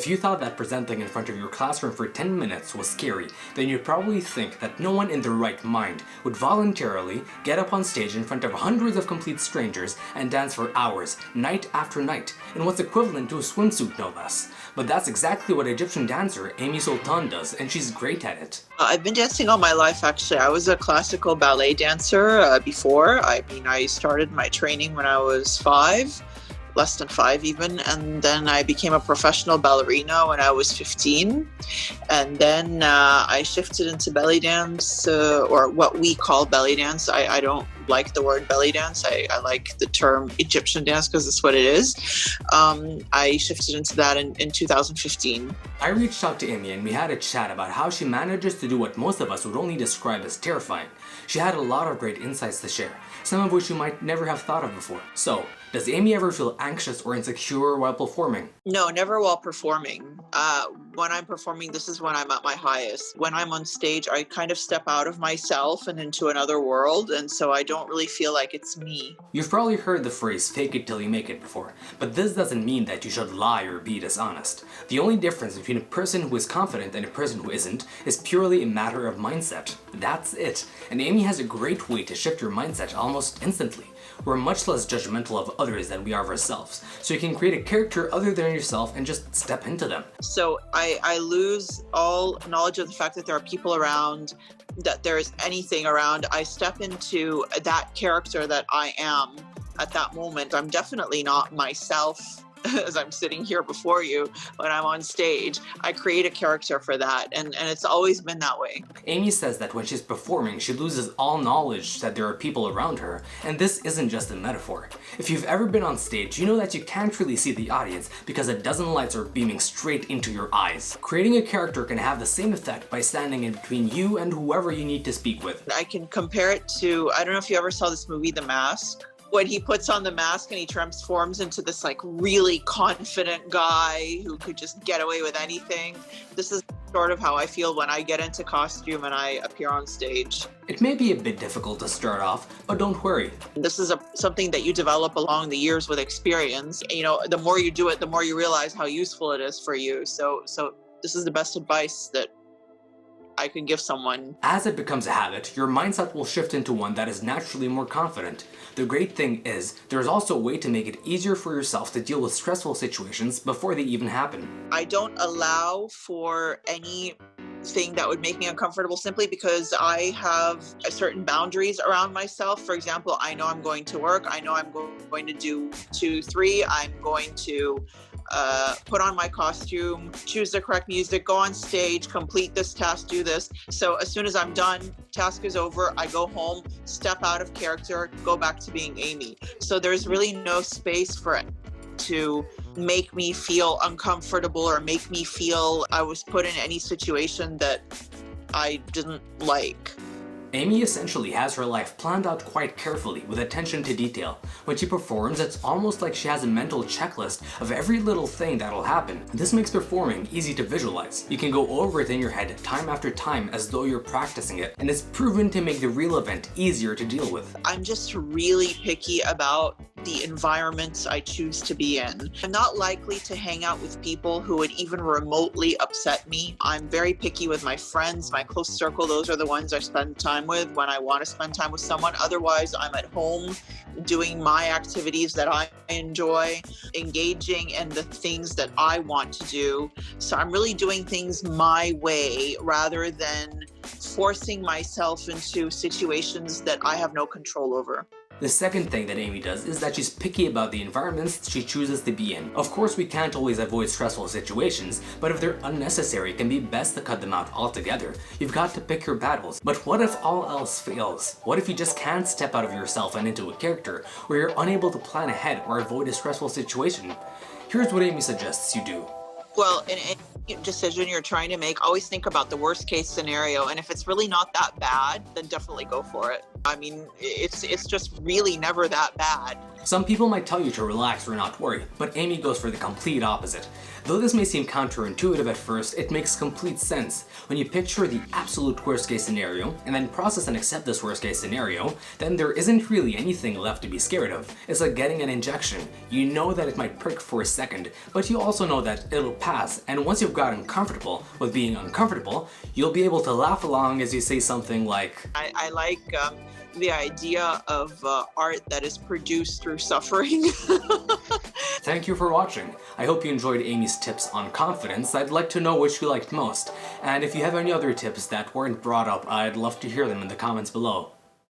If you thought that presenting in front of your classroom for 10 minutes was scary, then you'd probably think that no one in their right mind would voluntarily get up on stage in front of hundreds of complete strangers and dance for hours, night after night, in what's equivalent to a swimsuit no less. But that's exactly what Egyptian dancer Amie Sultan does, and she's great at it. I've been dancing all my life, actually. I was a classical ballet dancer before. I started my training when I was 5, less than 5 even, and then I became a professional ballerina when I was 15. And then I shifted into belly dance, or what we call belly dance. I don't like the word belly dance. I like the term Egyptian dance because it's what it is. I shifted into that in 2015. I reached out to Amie and we had a chat about how she manages to do what most of us would only describe as terrifying. She had a lot of great insights to share, some of which you might never have thought of before. So, does Amie ever feel anxious or insecure while performing? No, never while performing. When I'm performing, this is when I'm at my highest. When I'm on stage, I kind of step out of myself and into another world, and so I don't really feel like it's me. You've probably heard the phrase fake it till you make it before, but this doesn't mean that you should lie or be dishonest. The only difference between a person who is confident and a person who isn't is purely a matter of mindset. That's it. And Amie has a great way to shift your mindset almost instantly. We're much less judgmental of others than we are of ourselves, so you can create a character other than yourself and just step into them. So I lose all knowledge of the fact that there are people around, that there is anything around. I step into that character that I am at that moment. I'm definitely not myself as I'm sitting here before you when I'm on stage. I create a character for that, and it's always been that way. Amie says that when she's performing, she loses all knowledge that there are people around her, and this isn't just a metaphor. If you've ever been on stage, you know that you can't really see the audience because a dozen lights are beaming straight into your eyes. Creating a character can have the same effect by standing in between you and whoever you need to speak with. I can compare it to, I don't know if you ever saw this movie, The Mask. When he puts on the mask and he transforms into this like really confident guy who could just get away with anything. This is sort of how I feel when I get into costume and I appear on stage. It may be a bit difficult to start off, but don't worry. This is something that you develop along the years with experience. You know, the more you do it, the more you realize how useful it is for you. So this is the best advice that I can give someone. As it becomes a habit, your mindset will shift into one that is naturally more confident. The great thing is, there's also a way to make it easier for yourself to deal with stressful situations before they even happen. I don't allow for anything that would make me uncomfortable simply because I have certain boundaries around myself. For example, I know I'm going to work. I know I'm going to do 2, 3. I'm going to put on my costume, choose the correct music, go on stage, complete this task, do this. So as soon as I'm done, task is over, I go home, step out of character, go back to being Amie. So there's really no space for it to make me feel uncomfortable or make me feel I was put in any situation that I didn't like. Amie essentially has her life planned out quite carefully with attention to detail. When she performs, it's almost like she has a mental checklist of every little thing that'll happen. This makes performing easy to visualize. You can go over it in your head time after time as though you're practicing it, and it's proven to make the real event easier to deal with. I'm just really picky about the environments I choose to be in. I'm not likely to hang out with people who would even remotely upset me. I'm very picky with my friends, my close circle. Those are the ones I spend time with when I want to spend time with someone. Otherwise, I'm at home doing my activities that I enjoy, engaging in the things that I want to do. So I'm really doing things my way rather than forcing myself into situations that I have no control over. The second thing that Amie does is that she's picky about the environments she chooses to be in. Of course, we can't always avoid stressful situations, but if they're unnecessary, it can be best to cut them out altogether. You've got to pick your battles. But what if all else fails? What if you just can't step out of yourself and into a character, or you're unable to plan ahead or avoid a stressful situation? Here's what Amie suggests you do. Well, in any decision you're trying to make, always think about the worst case scenario. And if it's really not that bad, then definitely go for it. I mean, it's just really never that bad. Some people might tell you to relax or not worry, but Amie goes for the complete opposite. Though this may seem counterintuitive at first, it makes complete sense. When you picture the absolute worst case scenario, and then process and accept this worst case scenario, then there isn't really anything left to be scared of. It's like getting an injection. You know that it might prick for a second, but you also know that it'll pass, and once you've gotten comfortable with being uncomfortable, you'll be able to laugh along as you say something like, I like the idea of art that is produced through suffering. Thank you for watching. I hope you enjoyed Amie's tips on confidence. I'd like to know which you liked most. And if you have any other tips that weren't brought up, I'd love to hear them in the comments below.